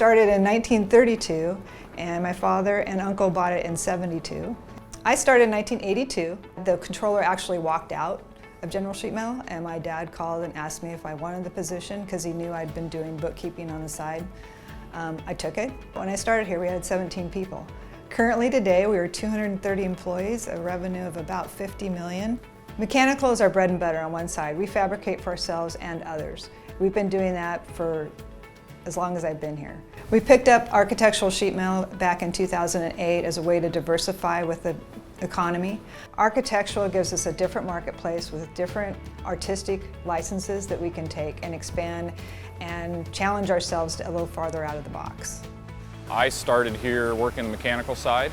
started in 1932, and my father and uncle bought it in '72. I started in 1982. The controller actually walked out of General Sheet Metal, and my dad called and asked me if I wanted the position because he knew I'd been doing bookkeeping on the side. I took it. When I started here, we had 17 people. Currently today, we are 230 employees, a revenue of about 50 million. Mechanical is our bread and butter on one side. We fabricate for ourselves and others. We've been doing that for as long as I've been here. We picked up architectural sheet metal back in 2008 as a way to diversify with the economy. Architectural gives us a different marketplace with different artistic licenses that we can take and expand and challenge ourselves a little farther out of the box. I started here working the mechanical side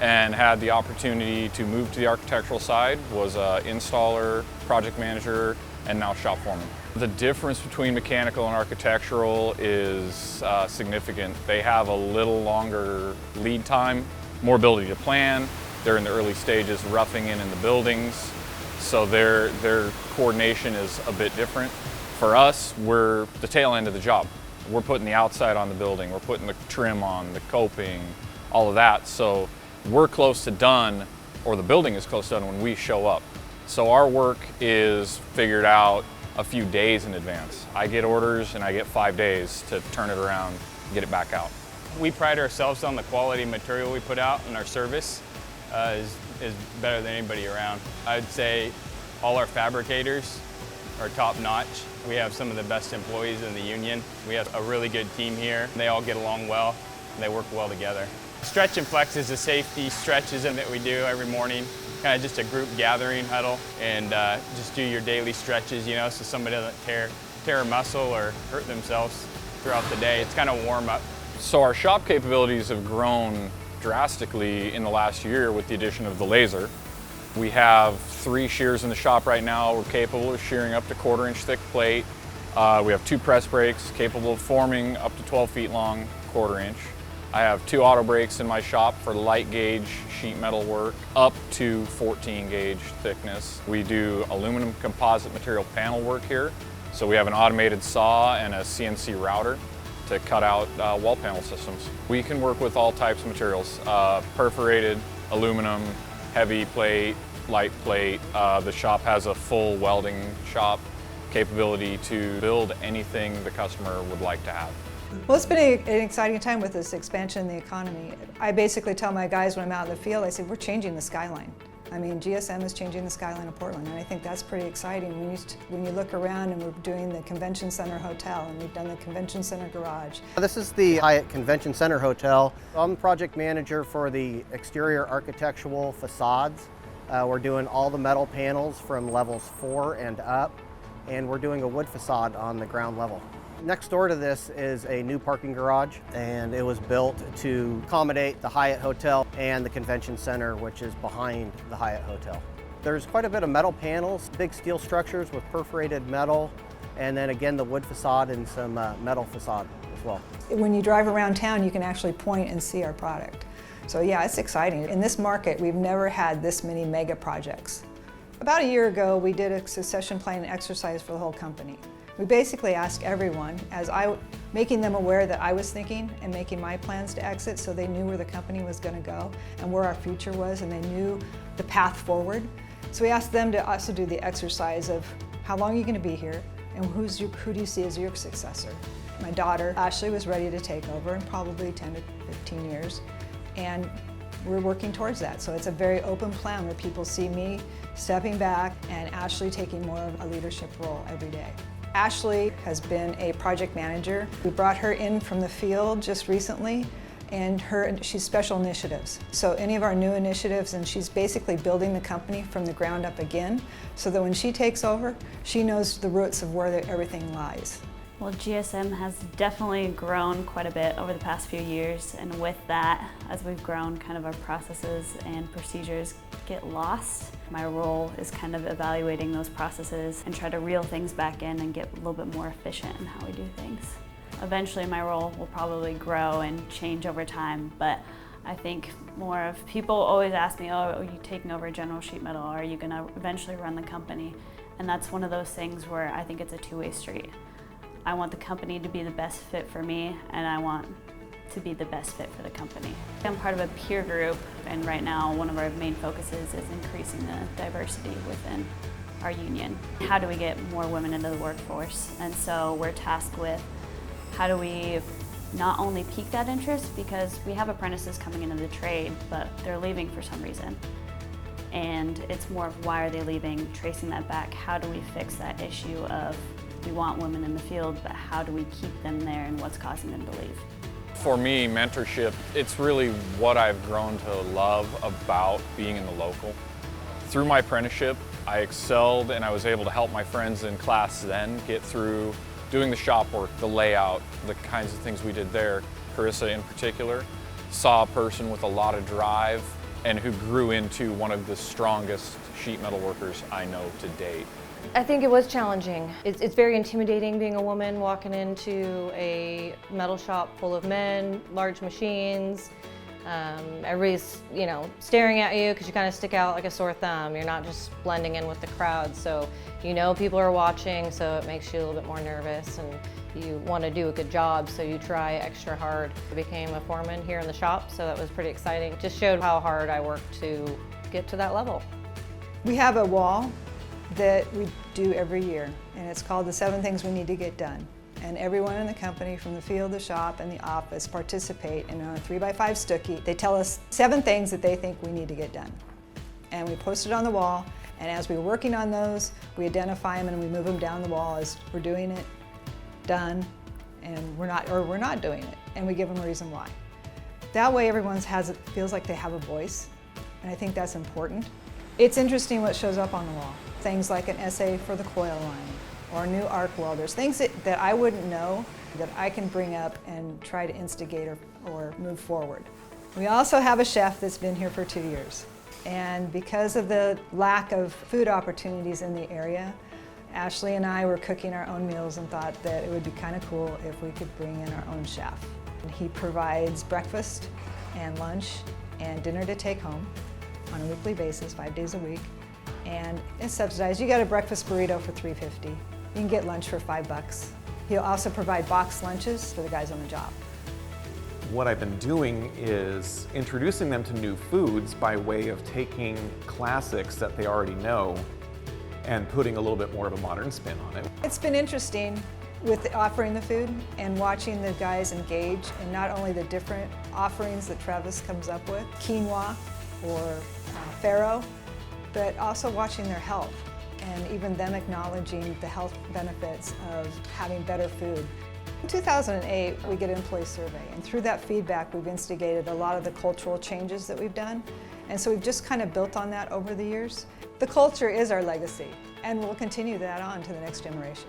and had the opportunity to move to the architectural side, was an installer, project manager, and now shop foreman. The difference between mechanical and architectural is significant. They have a little longer lead time, more ability to plan. They're in the early stages roughing in the buildings, so their coordination is a bit different. For us, we're the tail end of the job. We're putting the outside on the building, we're putting the trim on, the coping, all of that. So we're close to done, or the building is close to done when we show up. So our work is figured out a few days in advance. I get orders and I get 5 days to turn it around and get it back out. We pride ourselves on the quality material we put out, and our service is better than anybody around. I'd say all our fabricators are top notch. We have some of the best employees in the union. We have a really good team here. They all get along well and they work well together. Stretch and flex is a safety stretches that we do every morning. Kind of just a group gathering huddle, and just do your daily stretches, you know, so somebody doesn't tear a muscle or hurt themselves throughout the day. It's kind of warm up. So our shop capabilities have grown drastically in the last year with the addition of the laser. We have 3 shears in the shop right now. We're capable of shearing up to 1/4 inch thick plate. We have 2 press brakes capable of forming up to 12 feet long, 1/4 inch. I have 2 auto brakes in my shop for light gauge sheet metal work up to 14 gauge thickness. We do aluminum composite material panel work here. So we have an automated saw and a CNC router to cut out wall panel systems. We can work with all types of materials, perforated, aluminum, heavy plate, light plate. The shop has a full welding shop capability to build anything the customer would like to have. Well, it's been an exciting time with this expansion in the economy. I basically tell my guys when I'm out in the field, I say, we're changing the skyline. I mean, GSM is changing the skyline of Portland, and I think that's pretty exciting. When you look around, and we're doing the Convention Center Hotel, and we've done the Convention Center Garage. This is the Hyatt Convention Center Hotel. I'm the project manager for the exterior architectural facades. We're doing all the metal panels from levels 4 and up, and we're doing a wood facade on the ground level. Next door to this is a new parking garage, and it was built to accommodate the Hyatt Hotel and the Convention Center, which is behind the Hyatt Hotel. There's quite a bit of metal panels, big steel structures with perforated metal, and then again the wood facade and some metal facade as well. When you drive around town, you can actually point and see our product. So yeah, it's exciting. In this market, we've never had this many mega projects. About a year ago, we did a succession planning exercise for the whole company. We basically asked everyone, making them aware that I was thinking and making my plans to exit, so they knew where the company was going to go and where our future was, and they knew the path forward. So we asked them to also do the exercise of how long are you going to be here, and who do you see as your successor. My daughter, Ashley, was ready to take over in probably 10 to 15 years, and we're working towards that. So it's a very open plan where people see me stepping back and Ashley taking more of a leadership role every day. Ashley has been a project manager. We brought her in from the field just recently, and she's special initiatives. So any of our new initiatives, and she's basically building the company from the ground up again, so that when she takes over, she knows the roots of where everything lies. Well, GSM has definitely grown quite a bit over the past few years, and with that, as we've grown, kind of our processes and procedures get lost. My role is kind of evaluating those processes and try to reel things back in and get a little bit more efficient in how we do things. Eventually my role will probably grow and change over time, but I think more of people always ask me, oh, are you taking over General Sheet Metal? Are you going to eventually run the company? And that's one of those things where I think it's a two-way street. I want the company to be the best fit for me, and I want to be the best fit for the company. I'm part of a peer group, and right now one of our main focuses is increasing the diversity within our union. How do we get more women into the workforce? And so we're tasked with how do we not only pique that interest, because we have apprentices coming into the trade, but they're leaving for some reason. And it's more of why are they leaving, tracing that back. How do we fix that issue of we want women in the field, but how do we keep them there and what's causing them to leave? For me, mentorship, it's really what I've grown to love about being in the local. Through my apprenticeship, I excelled and I was able to help my friends in class then get through doing the shop work, the layout, the kinds of things we did there. Carissa in particular saw a person with a lot of drive and who grew into one of the strongest sheet metal workers I know to date. I think it was challenging. It's very intimidating being a woman walking into a metal shop full of men, large machines. Everybody's, staring at you because you kind of stick out like a sore thumb. You're not just blending in with the crowd, so people are watching, so it makes you a little bit more nervous, and you want to do a good job, so you try extra hard. I became a foreman here in the shop, so that was pretty exciting. It just showed how hard I worked to get to that level. We have a wall that we do every year, and it's called the 7 Things We Need to Get Done. And everyone in the company, from the field, the shop, and the office, participate in a 3x5 Stookie. They tell us 7 things that they think we need to get done. And we post it on the wall, and as we're working on those, we identify them and we move them down the wall as we're doing it, done, and we're not doing it, and we give them a reason why. That way everyone feels like they have a voice, and I think that's important. It's interesting what shows up on the wall. Things like an essay for the coil line, or new arc welders, things that I wouldn't know that I can bring up and try to instigate or move forward. We also have a chef that's been here for 2 years. And because of the lack of food opportunities in the area, Ashley and I were cooking our own meals and thought that it would be kind of cool if we could bring in our own chef. And he provides breakfast and lunch and dinner to take home on a weekly basis, 5 days a week. And it's subsidized. You get a breakfast burrito for $3.50. You can get lunch for $5. He'll also provide boxed lunches for the guys on the job. What I've been doing is introducing them to new foods by way of taking classics that they already know and putting a little bit more of a modern spin on it. It's been interesting with offering the food and watching the guys engage in not only the different offerings that Travis comes up with, quinoa or farro, but also watching their health and even them acknowledging the health benefits of having better food. In 2008, we get an employee survey, and through that feedback, we've instigated a lot of the cultural changes that we've done, and so we've just kind of built on that over the years. The culture is our legacy, and we'll continue that on to the next generation.